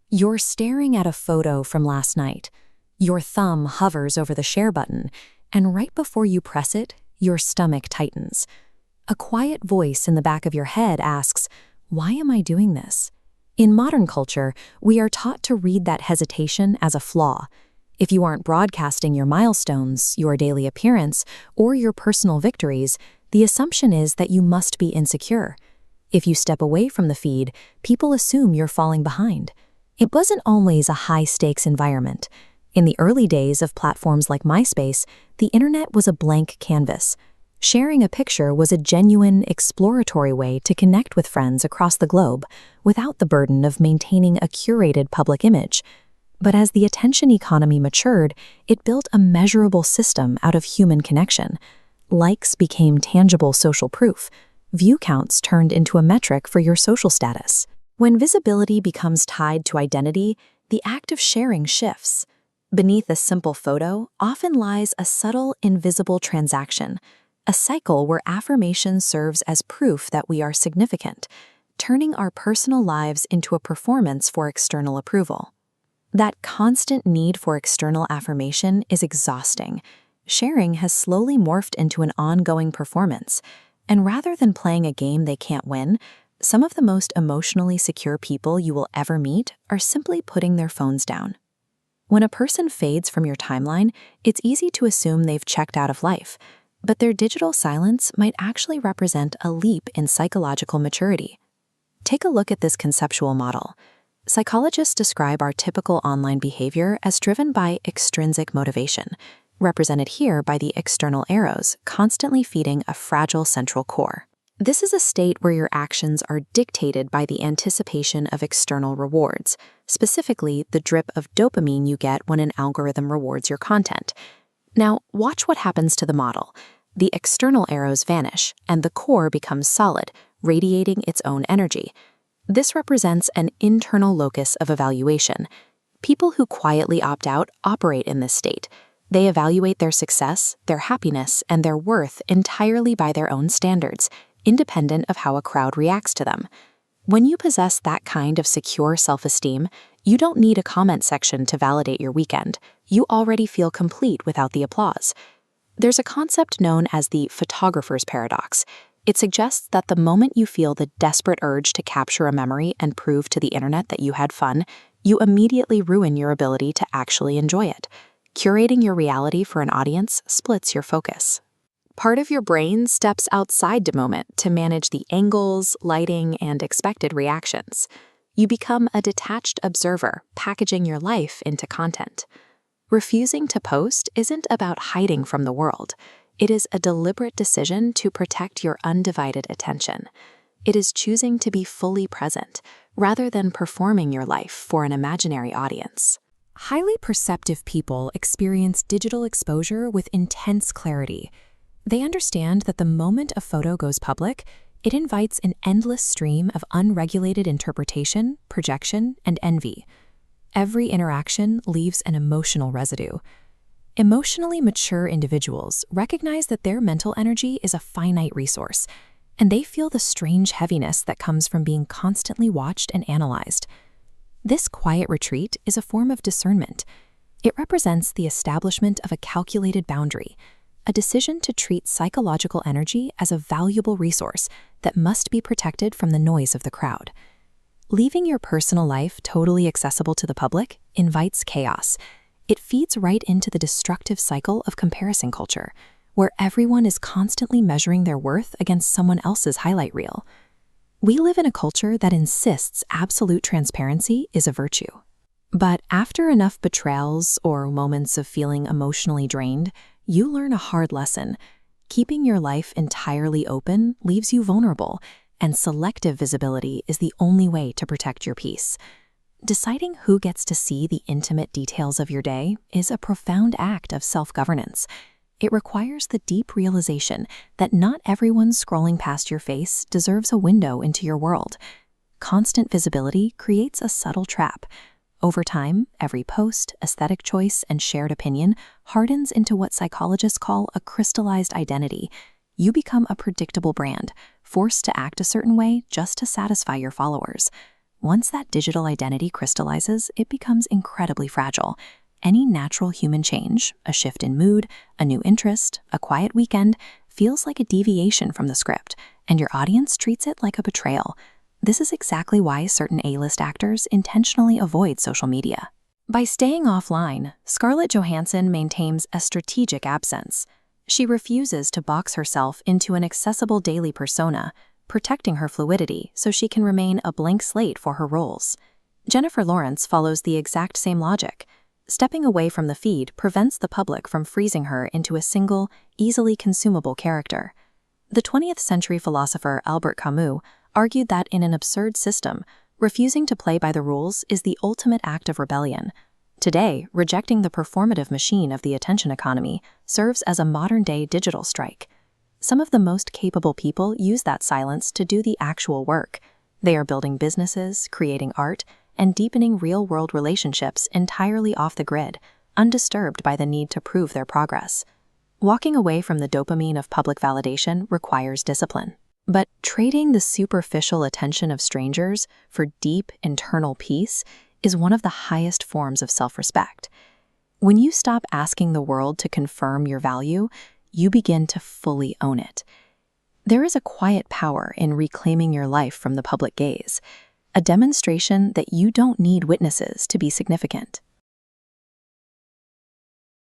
You're staring at a photo from last night. Your thumb hovers over the share button, and right before you press it, your stomach tightens. A quiet voice in the back of your head asks, "Why am I doing this?" In modern culture, we are taught to read that hesitation as a flaw. If you aren't broadcasting your milestones, your daily appearance, or your personal victories, the assumption is that you must be insecure. If you step away from the feed, people assume you're falling behind. It wasn't always a high-stakes environment. In the early days of platforms like MySpace, the internet was a blank canvas. Sharing a picture was a genuine, exploratory way to connect with friends across the globe without the burden of maintaining a curated public image. But as the attention economy matured, it built a measurable system out of human connection. Likes became tangible social proof. View counts turned into a metric for your social status. When visibility becomes tied to identity, the act of sharing shifts. Beneath a simple photo often lies a subtle, invisible transaction, a cycle where affirmation serves as proof that we are significant, turning our personal lives into a performance for external approval. That constant need for external affirmation is exhausting. Sharing has slowly morphed into an ongoing performance, and rather than playing a game they can't win, some of the most emotionally secure people you will ever meet are simply putting their phones down. When a person fades from your timeline, it's easy to assume they've checked out of life, but their digital silence might actually represent a leap in psychological maturity. Take a look at this conceptual model. Psychologists describe our typical online behavior as driven by extrinsic motivation, represented here by the external arrows constantly feeding a fragile central core. This is a state where your actions are dictated by the anticipation of external rewards, specifically the drip of dopamine you get when an algorithm rewards your content. Now, watch what happens to the model. The external arrows vanish, and the core becomes solid, radiating its own energy. This represents an internal locus of evaluation. People who quietly opt out operate in this state. They evaluate their success, their happiness, and their worth entirely by their own standards, independent of how a crowd reacts to them. When you possess that kind of secure self-esteem, you don't need a comment section to validate your weekend. You already feel complete without the applause. There's a concept known as the photographer's paradox. It suggests that the moment you feel the desperate urge to capture a memory and prove to the internet that you had fun, you immediately ruin your ability to actually enjoy it. Curating your reality for an audience splits your focus. Part of your brain steps outside the moment to manage the angles, lighting, and expected reactions. You become a detached observer, packaging your life into content. Refusing to post isn't about hiding from the world. It is a deliberate decision to protect your undivided attention. It is choosing to be fully present, rather than performing your life for an imaginary audience. Highly perceptive people experience digital exposure with intense clarity. They understand that the moment a photo goes public, it invites an endless stream of unregulated interpretation, projection, and envy. Every interaction leaves an emotional residue. Emotionally mature individuals recognize that their mental energy is a finite resource, and they feel the strange heaviness that comes from being constantly watched and analyzed. This quiet retreat is a form of discernment. It represents the establishment of a calculated boundary, a decision to treat psychological energy as a valuable resource that must be protected from the noise of the crowd. Leaving your personal life totally accessible to the public invites chaos. It feeds right into the destructive cycle of comparison culture, where everyone is constantly measuring their worth against someone else's highlight reel. We live in a culture that insists absolute transparency is a virtue. But after enough betrayals or moments of feeling emotionally drained, you learn a hard lesson. Keeping your life entirely open leaves you vulnerable, and selective visibility is the only way to protect your peace. Deciding who gets to see the intimate details of your day is a profound act of self-governance. It requires the deep realization that not everyone scrolling past your face deserves a window into your world. Constant visibility creates a subtle trap. Over time, every post, aesthetic choice, and shared opinion hardens into what psychologists call a crystallized identity. You become a predictable brand, forced to act a certain way just to satisfy your followers. Once that digital identity crystallizes, it becomes incredibly fragile. Any natural human change, a shift in mood, a new interest, a quiet weekend, feels like a deviation from the script, and your audience treats it like a betrayal. This is exactly why certain A-list actors intentionally avoid social media. By staying offline, Scarlett Johansson maintains a strategic absence. She refuses to box herself into an accessible daily persona, protecting her fluidity so she can remain a blank slate for her roles. Jennifer Lawrence follows the exact same logic. Stepping away from the feed prevents the public from freezing her into a single, easily consumable character. The 20th century philosopher Albert Camus argued that in an absurd system, refusing to play by the rules is the ultimate act of rebellion. Today, rejecting the performative machine of the attention economy serves as a modern-day digital strike. Some of the most capable people use that silence to do the actual work. They are building businesses, creating art, and deepening real-world relationships entirely off the grid, undisturbed by the need to prove their progress. Walking away from the dopamine of public validation requires discipline. But trading the superficial attention of strangers for deep internal peace is one of the highest forms of self-respect. When you stop asking the world to confirm your value, you begin to fully own it. There is a quiet power in reclaiming your life from the public gaze, a demonstration that you don't need witnesses to be significant.